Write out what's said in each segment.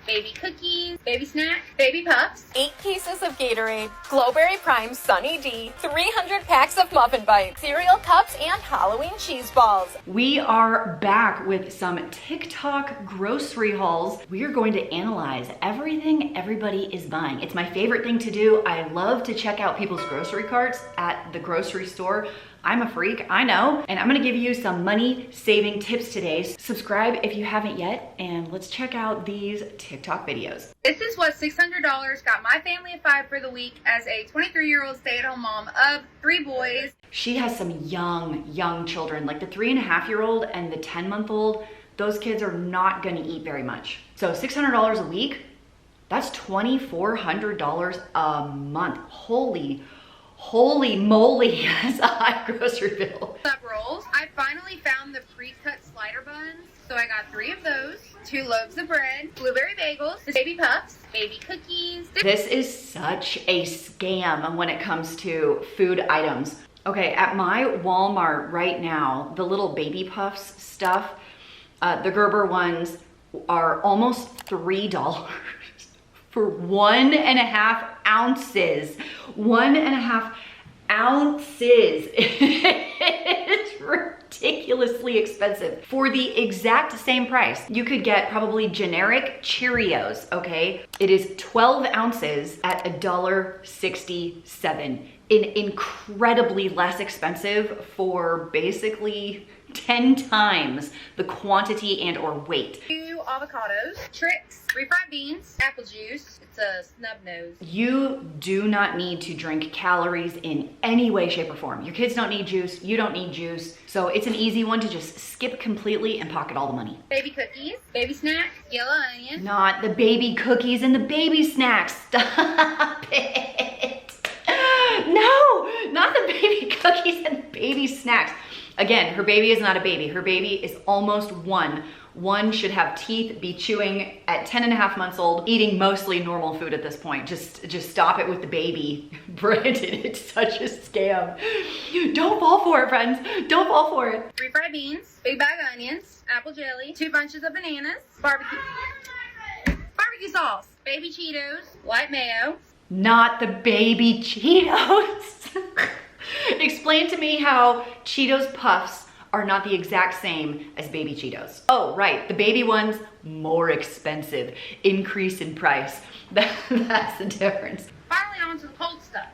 baby cookies, baby snacks, baby puffs, 8 cases of Gatorade, Glowberry Prime Sunny D, 300 packs of Muffin Bites, cereal cups, and Halloween cheese balls. We are back with some TikTok grocery hauls. We are going to analyze everything everybody is buying. It's my favorite thing to do. I love to check out people's grocery carts at the grocery store. I'm a freak, I know, and I'm gonna give you some money saving tips today. Subscribe if you haven't yet, and let's check out these TikTok videos. This is what $600 got my family of 5 for the week as a 23-year-old stay-at-home mom of 3 boys. She has some young children, like the 3.5-year-old and the 10-month-old. Those kids are not gonna eat very much. So $600 a week, that's $2,400 a month. Holy moly, that's a high grocery bill. Sub rolls. I finally found the pre-cut slider buns, so I got 3 of those, 2 loaves of bread, blueberry bagels, baby puffs, baby cookies. This is such a scam when it comes to food items. Okay, at my Walmart right now, the little baby puffs stuff, the Gerber ones are almost $3 for 1.5 ounces. 1.5 ounces. It's ridiculously expensive. For the exact same price, you could get probably generic Cheerios, okay? It is 12 ounces at $1.67. Incredibly less expensive for basically 10 times the quantity and or weight. 2 avocados, Trix, refried beans, apple juice. It's a snub nose. You do not need to drink calories in any way, shape, or form. Your kids don't need juice, you don't need juice. So it's an easy one to just skip completely and pocket all the money. Baby cookies, baby snacks, yellow onion. Not the baby cookies and the baby snacks. Stop it. No, not the baby cookies and baby snacks. Again, her baby is not a baby. Her baby is almost 1. 1 should have teeth, be chewing at 10.5 months old, eating mostly normal food at this point. Just stop it with the baby. Brandon, it's such a scam. Don't fall for it, friends. Don't fall for it. Refried beans, big bag of onions, apple jelly, 2 bunches of bananas, barbecue sauce, baby Cheetos, light mayo. Not the baby Cheetos. Explain to me how Cheetos Puffs are not the exact same as baby Cheetos. Oh, right, the baby ones, more expensive, increase in price. That's the difference. Finally, on to the cold stuff.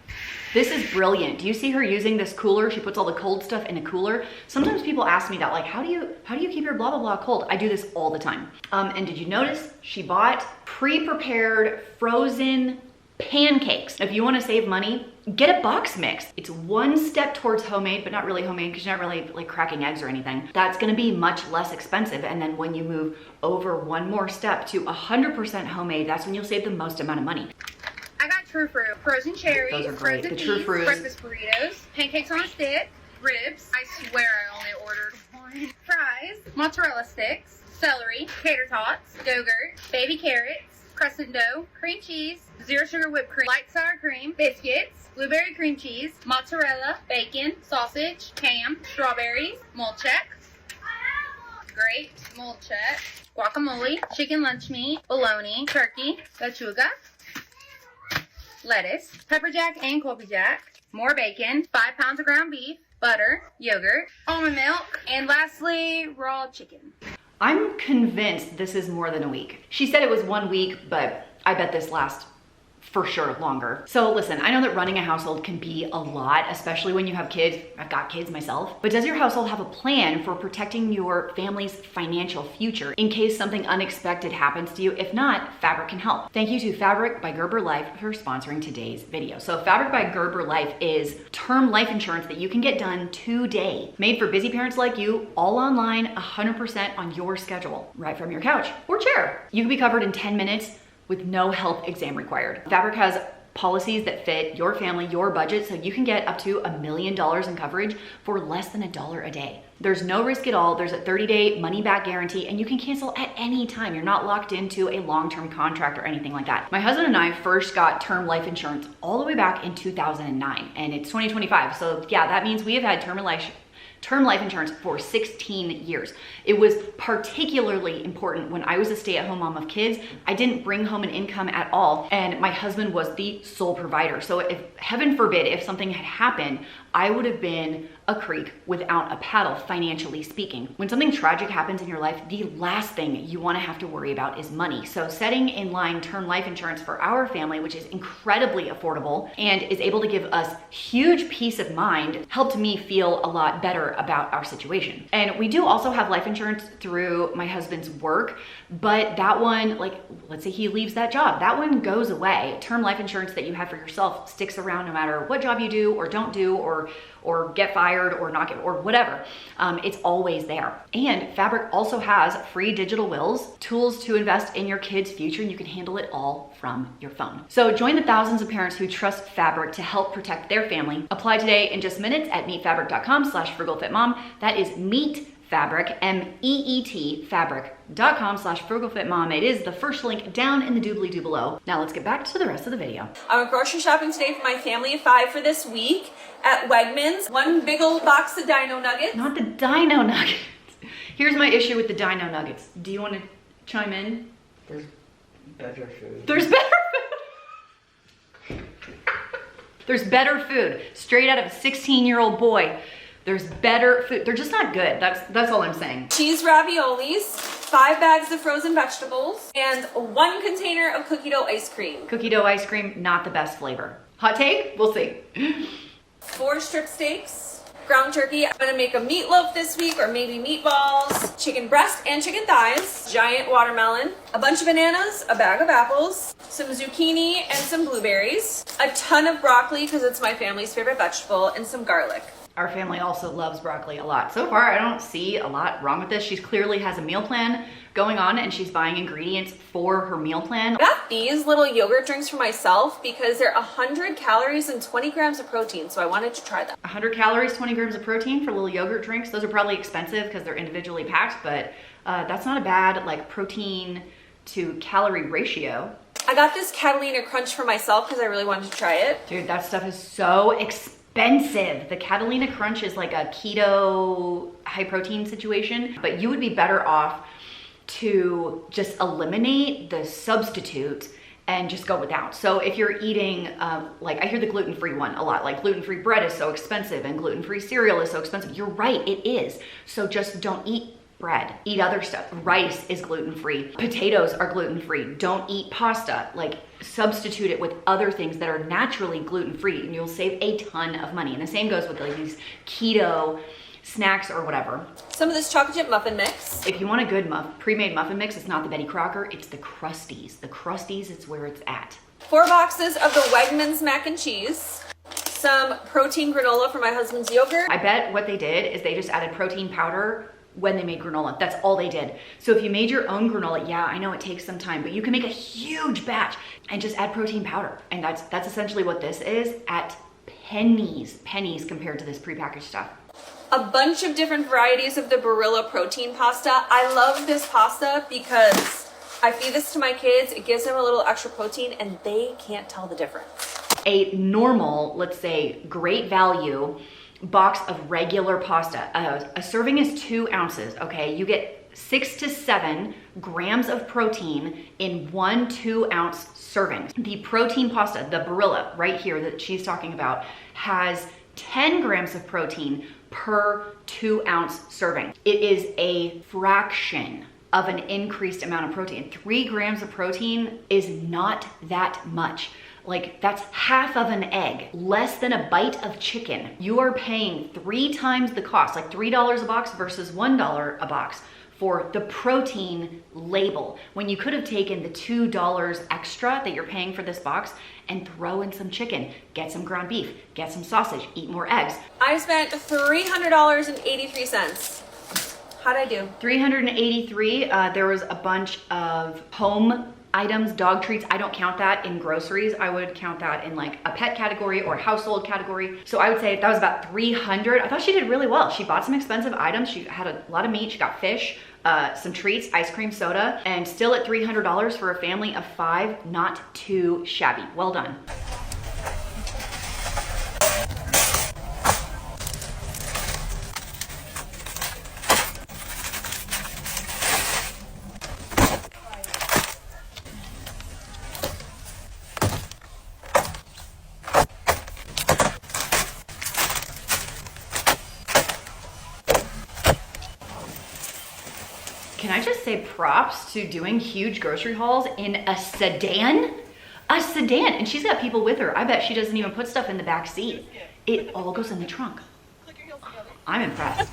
This is brilliant. Do you see her using this cooler? She puts all the cold stuff in a cooler. Sometimes people ask me that, like, how do you keep your blah, blah, blah cold? I do this all the time. And did you notice she bought pre-prepared frozen pancakes. If you want to save money, get a box mix. It's one step towards homemade, but not really homemade because you're not really like cracking eggs or anything. That's going to be much less expensive. And then when you move over one more step to 100% homemade, that's when you'll save the most amount of money. I got True Fruit, frozen cherries, those are great. frozen The True beets, Fruits. breakfast burritos, pancakes on a stick, ribs. I swear I only ordered 1. Fries, mozzarella sticks, celery, tater tots, yogurt, baby carrots, crescent dough, cream cheese, 0 sugar whipped cream, light sour cream, biscuits, blueberry cream cheese, mozzarella, bacon, sausage, ham, strawberries, molchek, grapes, molchek, guacamole, chicken lunch meat, bologna, turkey, lechuga, lettuce, pepper jack and Colby jack, more bacon, 5 pounds of ground beef, butter, yogurt, almond milk, and lastly, raw chicken. I'm convinced this is more than a week. She said it was 1 week, but I bet this lasts for sure longer. So listen, I know that running a household can be a lot, especially when you have kids. I've got kids myself. But does your household have a plan for protecting your family's financial future in case something unexpected happens to you? If not, Fabric can help. Thank you to Fabric by Gerber Life for sponsoring today's video. So Fabric by Gerber Life is term life insurance that you can get done today. Made for busy parents like you, all online, 100% on your schedule, right from your couch or chair. You can be covered in 10 minutes with no health exam required. Fabric has policies that fit your family, your budget, so you can get up to $1 million in coverage for less than $1 a day. There's no risk at all. There's a 30-day money-back guarantee, and you can cancel at any time. You're not locked into a long-term contract or anything like that. My husband and I first got term life insurance all the way back in 2009, and it's 2025. So yeah, that means we have had term life term life insurance for 16 years. It was particularly important when I was a stay-at-home mom of kids. I didn't bring home an income at all, and my husband was the sole provider. So if, heaven forbid, if something had happened, I would have been a creek without a paddle, financially speaking. When something tragic happens in your life, the last thing you want to have to worry about is money. So setting in line term life insurance for our family, which is incredibly affordable and is able to give us huge peace of mind, helped me feel a lot better about our situation. And we do also have life insurance through my husband's work, but that one, like, let's say he leaves that job, that one goes away. Term life insurance that you have for yourself sticks around no matter what job you do or don't do, or get fired or not get, or whatever. It's always there. And Fabric also has free digital wills, tools to invest in your kids' future, and you can handle it all from your phone. So join the thousands of parents who trust Fabric to help protect their family. Apply today in just minutes at meetfabric.com/frugalfitmom. That is meetfabric, MEET, fabric.com/frugalfitmom. It is the first link down in the doobly-doo below. Now let's get back to the rest of the video. I went grocery shopping today for my family of 5 for this week at Wegmans. One big old box of Dino Nuggets. Not the Dino Nuggets. Here's my issue with the Dino Nuggets. Do you want to chime in? There's better food. There's better food. There's better food. Straight out of a 16-year-old boy. There's better food. They're just not good. That's all I'm saying. Cheese raviolis, 5 bags of frozen vegetables, and 1 container of cookie dough ice cream. Cookie dough ice cream, not the best flavor. Hot take? We'll see. 4 strip steaks, ground turkey. I'm gonna make a meatloaf this week, or maybe meatballs, chicken breast and chicken thighs, giant watermelon, a bunch of bananas, a bag of apples, some zucchini and some blueberries, a ton of broccoli because it's my family's favorite vegetable, and some garlic. Our family also loves broccoli a lot. So far, I don't see a lot wrong with this. She clearly has a meal plan going on and she's buying ingredients for her meal plan. I got these little yogurt drinks for myself because they're 100 calories and 20 grams of protein, so I wanted to try them. 100 calories, 20 grams of protein for little yogurt drinks. Those are probably expensive because they're individually packed, but that's not a bad like protein to calorie ratio. I got this Catalina Crunch for myself because I really wanted to try it. Dude, that stuff is so expensive. The Catalina Crunch is like a keto high protein situation, but you would be better off to just eliminate the substitute and just go without. So if you're eating, like I hear the gluten-free one a lot, like gluten-free bread is so expensive and gluten-free cereal is so expensive. You're right, it is. So just don't eat bread, eat other stuff. Rice is gluten-free. Potatoes are gluten-free. Don't eat pasta. Like substitute it with other things that are naturally gluten-free and you'll save a ton of money. And the same goes with like these keto snacks or whatever. Some of this chocolate chip muffin mix. If you want a good pre-made muffin mix, it's not the Betty Crocker, it's the Krusties. The Krusties, it's where it's at. 4 boxes of the Wegmans mac and cheese. Some protein granola for my husband's yogurt. I bet what they did is they just added protein powder when they made granola. That's all they did. So if you made your own granola, yeah, I know it takes some time, but you can make a huge batch and just add protein powder. And that's essentially what this is at pennies compared to this prepackaged stuff. A bunch of different varieties of the Barilla protein pasta. I love this pasta because I feed this to my kids. It gives them a little extra protein and they can't tell the difference. A normal, let's say, great value box of regular pasta. A serving is 2 ounces, okay? You get 6 to 7 grams of protein in 1 2-ounce serving. The protein pasta, the Barilla right here that she's talking about, has 10 grams of protein per 2-ounce serving. It is a fraction of an increased amount of protein. 3 grams of protein is not that much. Like that's half of an egg, less than a bite of chicken. You are paying 3 times the cost, like $3 a box versus $1 a box for the protein label, when you could have taken the $2 extra that you're paying for this box and throw in some chicken, get some ground beef, get some sausage, eat more eggs. I spent $300.83. How'd I do? $383. There was a bunch of home items, dog treats. I don't count that in groceries. I would count that in like a pet category or household category. So I would say that was about $300. I thought she did really well. She bought some expensive items. She had a lot of meat. She got fish, some treats, ice cream, soda, and still at $300 for a family of 5. Not too shabby. Well done. say props to doing huge grocery hauls in a sedan. A sedan, and she's got people with her. I bet she doesn't even put stuff in the back seat. It all goes in the trunk. I'm impressed.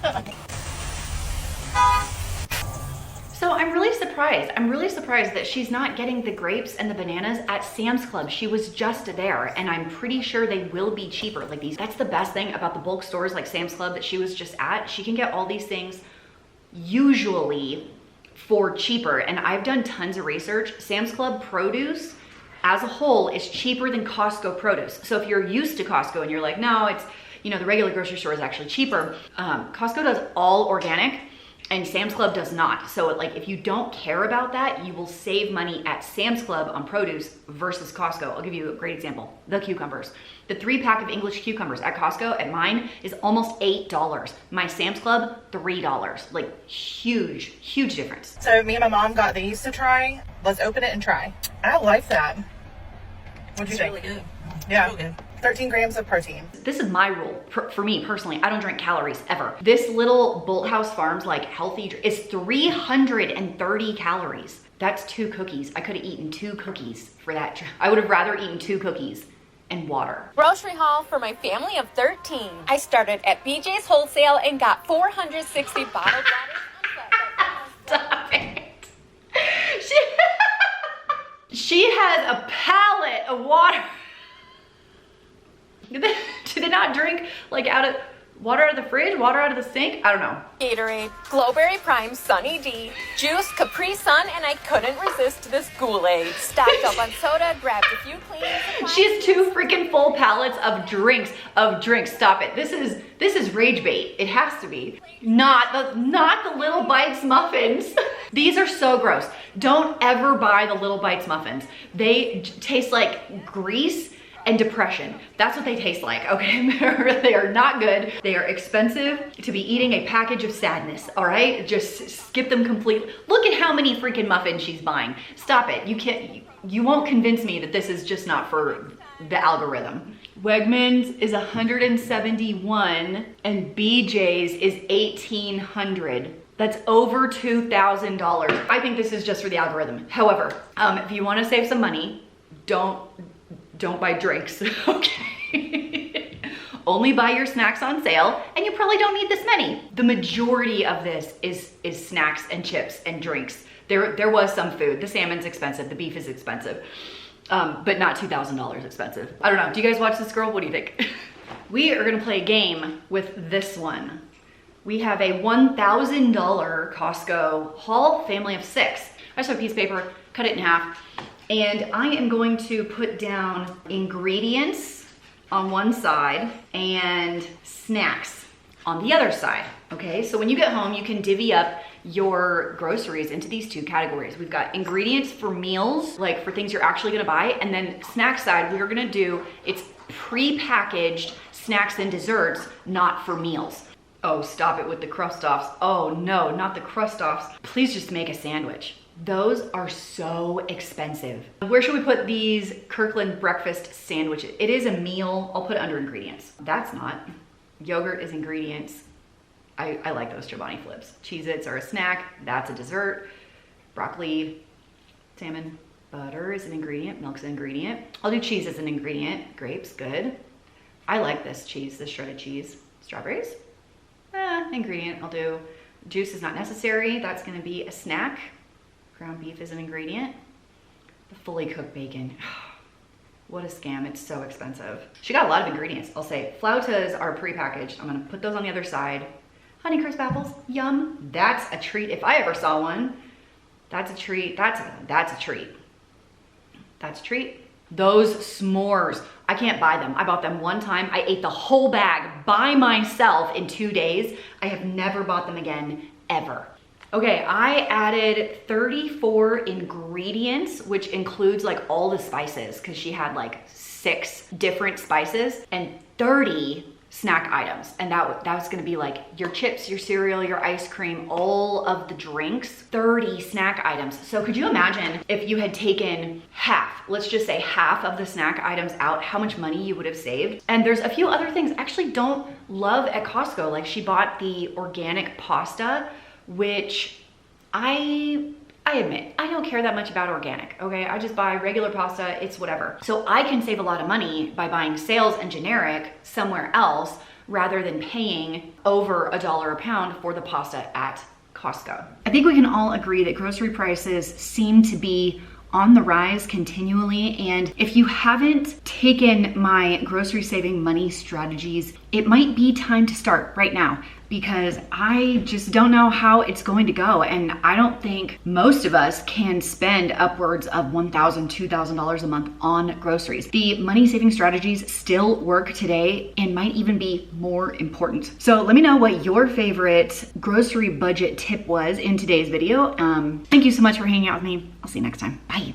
So I'm really surprised. I'm really surprised that she's not getting the grapes and the bananas at Sam's Club. She was just there, and I'm pretty sure they will be cheaper. Like these, that's the best thing about the bulk stores like Sam's Club that she was just at. She can get all these things usually for cheaper. And I've done tons of research. Sam's Club produce as a whole is cheaper than Costco produce. So if you're used to Costco and you're like, no, it's, you know, the regular grocery store is actually cheaper. Costco does all organic and Sam's Club does not. So like, if you don't care about that, you will save money at Sam's Club on produce versus Costco. I'll give you a great example. The cucumbers. The 3-pack of English cucumbers at Costco at mine is almost $8. My Sam's Club, $3. Like huge, huge difference. So me and my mom got these to try. Let's open it and try. I like that. What'd you think? Really good. Yeah. Real good. 13 grams of protein. This is my rule for me personally. I don't drink calories ever. This little Bolthouse Farms like healthy is 330 calories. That's 2 cookies. I could have eaten 2 cookies for that. I would have rather eaten 2 cookies and water. Grocery haul for my family of 13. I started at BJ's Wholesale and got 460 bottled waters. Stop it. She has a pallet of water. Do they not drink like water out of the fridge, water out of the sink? I don't know. Gatorade, Glowberry Prime, Sunny D, Juice, Capri Sun, and I couldn't resist this Kool-Aid. Stocked up on soda, grabbed a few cleaning supplies. She has 2 freaking full pallets of drinks. Stop it. This is rage bait. It has to be. Not the Little Bites muffins. These are so gross. Don't ever buy the Little Bites muffins. They taste like grease and depression. That's what they taste like, okay? They are not good. They are expensive to be eating a package of sadness, all right? Just skip them completely. Look at how many freaking muffins she's buying. Stop it. You won't convince me that this is just not for the algorithm. Wegmans is 171 and BJ's is 1,800. That's over $2,000. I think this is just for the algorithm. However, if you wanna save some money, don't buy drinks, okay? Only buy your snacks on sale, and you probably don't need this many. The majority of this is snacks and chips and drinks. There was some food. The salmon's expensive, the beef is expensive, but not $2,000 expensive. I don't know, do you guys watch this girl? What do you think? We are gonna play a game with this one. We have a $1,000 Costco haul, family of 6. I just have a piece of paper, cut it in half, and I am going to put down ingredients on one side and snacks on the other side, okay? So when you get home, you can divvy up your groceries into these 2 categories. We've got ingredients for meals, like for things you're actually gonna buy, and then snack side, we're gonna do, it's pre-packaged snacks and desserts, not for meals. Oh, stop it with the crust-offs. Oh no, not the crust-offs. Please just make a sandwich. Those are so expensive. Where should we put these Kirkland breakfast sandwiches? It is a meal. I'll put it under ingredients. That's not. Yogurt is ingredients. I like those Chobani flips. Cheez-Its are a snack. That's a dessert. Broccoli, salmon, butter is an ingredient. Milk's an ingredient. I'll do cheese as an ingredient. Grapes, good. I like this cheese, this shredded cheese. Strawberries, ingredient. I'll do juice is not necessary. That's gonna be a snack. Ground beef is an ingredient. The fully cooked bacon. What a scam, it's so expensive. She got a lot of ingredients, I'll say. Flautas are prepackaged. I'm gonna put those on the other side. Honeycrisp apples, yum. That's a treat, if I ever saw one. That's a treat, that's a treat. That's a treat. Those s'mores, I can't buy them. I bought them one time. I ate the whole bag by myself in 2 days. I have never bought them again, ever. Okay, I added 34 ingredients, which includes like all the spices, because she had like 6 different spices and 30 snack items. And that was gonna be like your chips, your cereal, your ice cream, all of the drinks, 30 snack items. So could you imagine if you had taken half, let's just say half of the snack items out, how much money you would have saved? And there's a few other things I actually don't love at Costco. Like she bought the organic pasta, which I admit, I don't care that much about organic, okay? I just buy regular pasta, it's whatever. So I can save a lot of money by buying sales and generic somewhere else rather than paying over $1 a pound for the pasta at Costco. I think we can all agree that grocery prices seem to be on the rise continually, and if you haven't taken my grocery saving money strategies, it might be time to start right now, because I just don't know how it's going to go, and I don't think most of us can spend upwards of $1,000, $2,000 a month on groceries. The money saving strategies still work today and might even be more important. So let me know what your favorite grocery budget tip was in today's video. Thank you so much for hanging out with me. I'll see you next time. Bye.